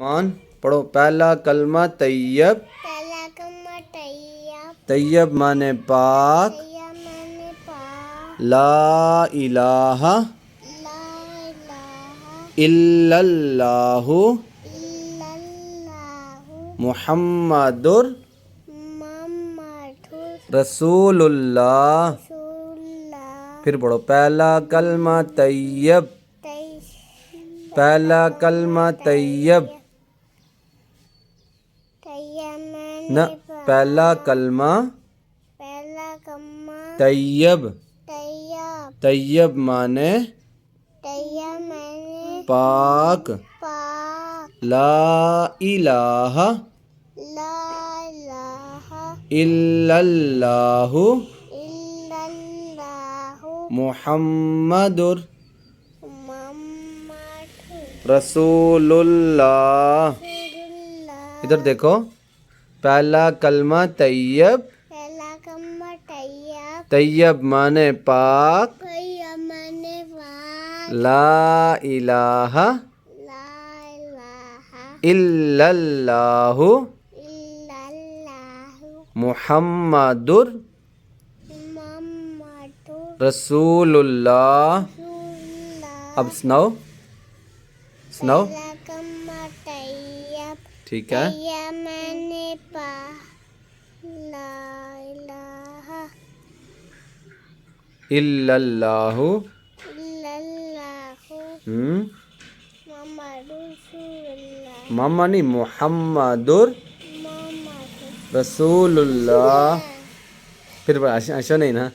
مان پڑھو پہلا کلمہ طیب. پہلا کلمہ طیب. طیب مانے پاک. طیب مانے پاک. لا الہ لا الہ الا اللہ الا اللہ محمد محمد رسول اللہ. رسول اللہ. پھر پڑھو پہلا کلمہ طیب. پہلا کلمہ طیب. طیب نہ مانے پاک. پہلا کلمہ پہلا کلمہ طیب. طیب. طیب مانے طیب مانے پاک. پاک. لا الہ لا الہ الا اللہ الا اللہ محمد محمد رسول اللہ. رسول اللہ. ادھر دیکھو پہلا کلمہ طیب. پہلا کلمہ طیب. طیب مانے پاک. طیب مانے پاک. لا الہ لا الہ الا اللہ الا اللہ محمد محمد رسول اللہ. رسول اللہ. اب سناؤ سناؤ. پہلا کلمہ طیب. ٹھیک ہے. طیب مانے پاک. لا الہ الا اللہ الا اللہ محمد رسول اللہ. ماما نہیں محمد محمد رسول اللہ. پھر ایسا نہیں نا.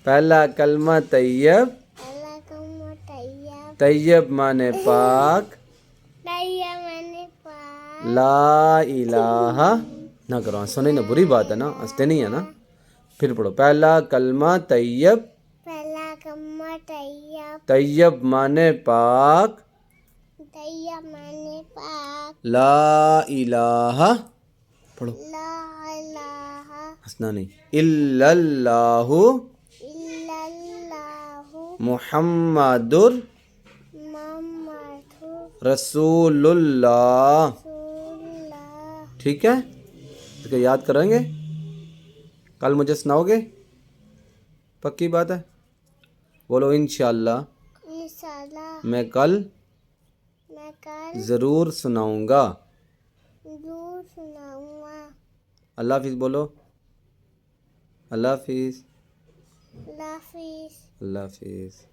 پہلا کلمہ طیب. پہلا کلمہ طیب. طیب مانے پاک. طیب مانے پاک. لا الہ نہ کرو ایسا نہیں نا, بری بات ہے نا, ہنستے نہیں ہے نا. پھر پڑھو پہلا کلمہ طیب. پہلا کلمہ طیب. طیب مانے پاک. طیب مانے پاک. لا الہ پڑھو لا الہ ہنسنا نہیں الا اللہ الا اللہ محمد محمد رسول اللہ. رسول اللہ. ٹھیک ہے, اس کو یاد کریں گے, کل مجھے سناؤ گے, پکی بات ہے. بولو انشاءاللہ انشاءاللہ میں کل میں کل ضرور سناؤں گا. ضرور سناؤں گا. اللہ حافظ بولو. اللہ حافظ. اللہ حافظ. اللہ حافظ.